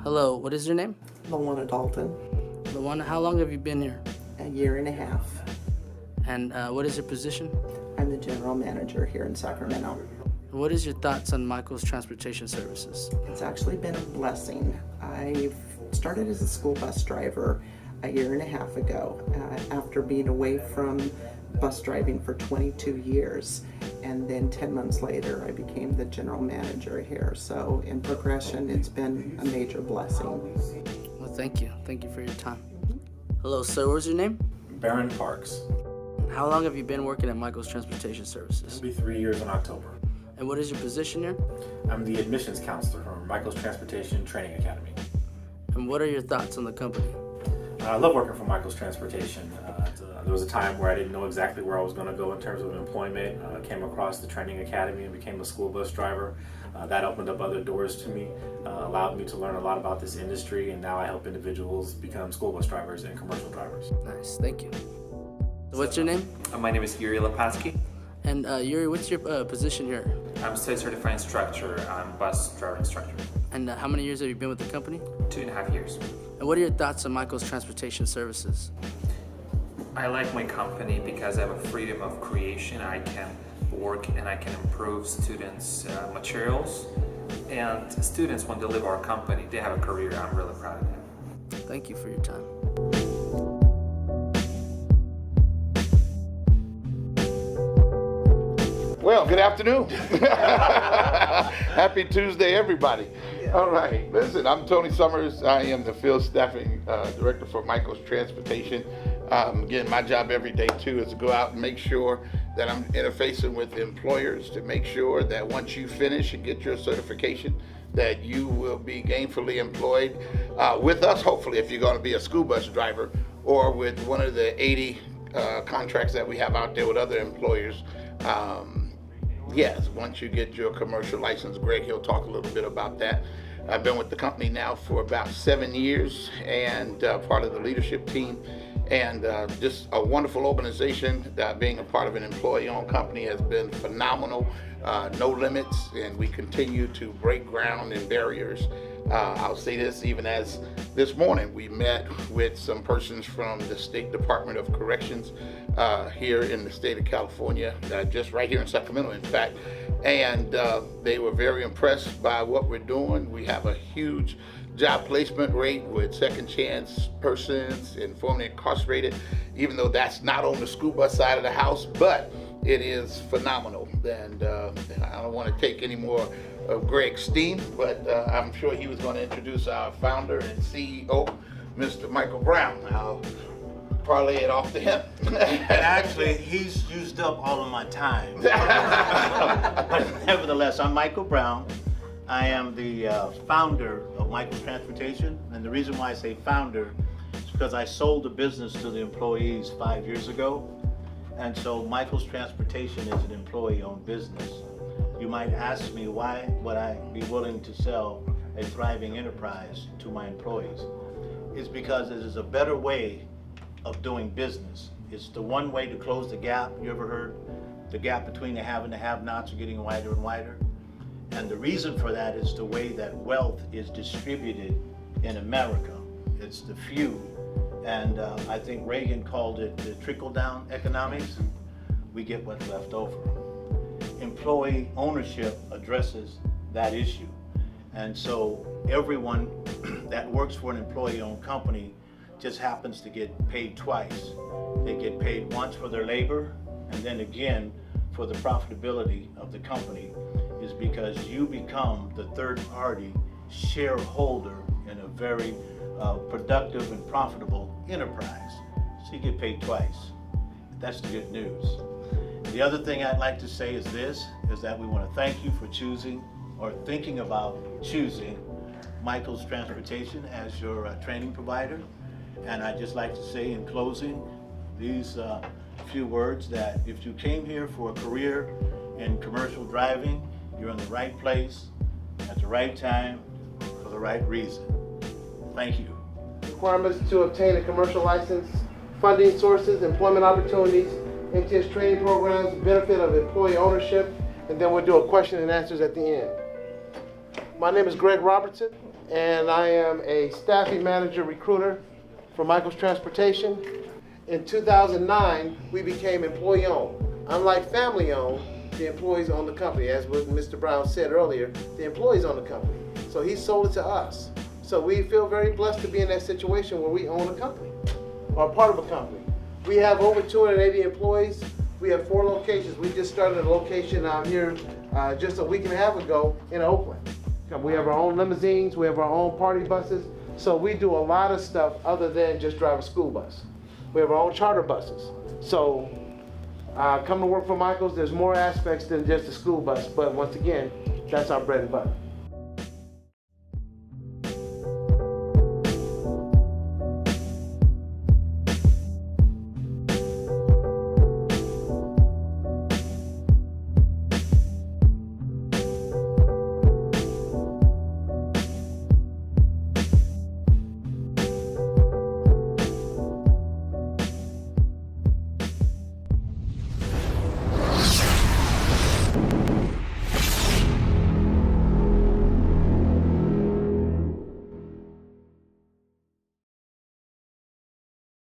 Hello, what is your name? Luana Dalton, Luana, how long have you been here? a year and a half. And what is your position? I'm the general manager here in Sacramento. What is your thoughts on Michael's Transportation Services? It's actually been a blessing. I started as a school bus driver a year and a half ago after being away from bus driving for 22 years. And then 10 months later, I became the general manager here. So in progression, it's been a major blessing. Well, thank you. Thank you for your time. Hello, sir. What's your name? Baron Parks. How long have you been working at Michael's Transportation Services? It'll be 3 years in October. And what is your position here? I'm the admissions counselor from Michael's Transportation Training Academy. And what are your thoughts on the company? I love working for Michael's Transportation. There was a time where I didn't know exactly where I was going to go in terms of employment. Came across the training academy and became a school bus driver. That opened up other doors to me, allowed me to learn a lot about this industry, and now I help individuals become school bus drivers and commercial drivers. Nice, thank you. What's your name? My name is Yuri Lepaski. And Yuri, what's your position here? I'm state certified instructor. I'm bus driver instructor. And how many years have you been with the company? 2.5 years. And what are your thoughts on Michael's Transportation Services? I like my company because I have a freedom of creation. I can work and I can improve students' materials. And students, when they leave our company, they have a career. I'm really proud of them. Thank you for your time. Well, good afternoon. Happy Tuesday, everybody. All right, listen, I'm Tony Summers. I am the field staffing director for Michael's Transportation. Again, my job every day, too, is to go out and make sure that I'm interfacing with employers to make sure that once you finish and get your certification, that you will be gainfully employed with us, hopefully, if you're going to be a school bus driver, or with one of the 80 contracts that we have out there with other employers. Yes, once you get your commercial license, Greg, he'll talk a little bit about that. I've been with the company now for about 7 years and part of the leadership team, and just a wonderful organization. Being a part of an employee-owned company has been phenomenal. No limits, and we continue to break ground and barriers. I'll say this, even as this morning we met with some persons from the State Department of Corrections here in the state of California, just right here in Sacramento, in fact, and they were very impressed by what we're doing. We have a huge job placement rate with second chance persons and formerly incarcerated, even though that's not on the school bus side of the house, but it is phenomenal. And I don't want to take any more of Greg's steam, but I'm sure he was going to introduce our founder and CEO, Mr. Michael Brown. I'll parlay it off to him. Actually, he's used up all of my time. But nevertheless, I'm Michael Brown. I am the founder of Michael's Transportation, and the reason why I say founder is because I sold the business to the employees 5 years ago, and so Michael's Transportation is an employee-owned business. You might ask me, why would I be willing to sell a thriving enterprise to my employees? It's because it is a better way of doing business. It's the one way to close the gap. You ever heard the gap between the have and the have-nots are getting wider and wider? And the reason for that is the way that wealth is distributed in America. It's the few. And I think Reagan called it the trickle-down economics. We get what's left over. Employee ownership addresses that issue. And so everyone that works for an employee-owned company just happens to get paid twice. They get paid once for their labor, and then again for the profitability of the company, is because you become the third-party shareholder in a very productive and profitable enterprise. So you get paid twice. That's the good news. The other thing I'd like to say is this, is that we want to thank you for choosing or thinking about choosing Michael's Transportation as your training provider. And I'd just like to say in closing these few words, that if you came here for a career in commercial driving, you're in the right place, at the right time, for the right reason. Thank you. Requirements to obtain a commercial license, funding sources, employment opportunities, MTS training programs, benefit of employee ownership, and then we'll do a question and answers at the end. My name is Greg Robertson. and I am a staffing manager recruiter for Michaels Transportation. In 2009, we became employee-owned. Unlike family-owned, the employees own the company. As what Mr. Brown said earlier, the employees own the company. So he sold it to us. So we feel very blessed to be in that situation where we own a company, or part of a company. We have over 280 employees. We have 4 locations. We just started a location out here just a week and a half ago in Oakland. We have our own limousines, we have our own party buses. So we do a lot of stuff other than just drive a school bus. We have our own charter buses. So come to work for Michaels, there's more aspects than just a school bus, but once again, that's our bread and butter.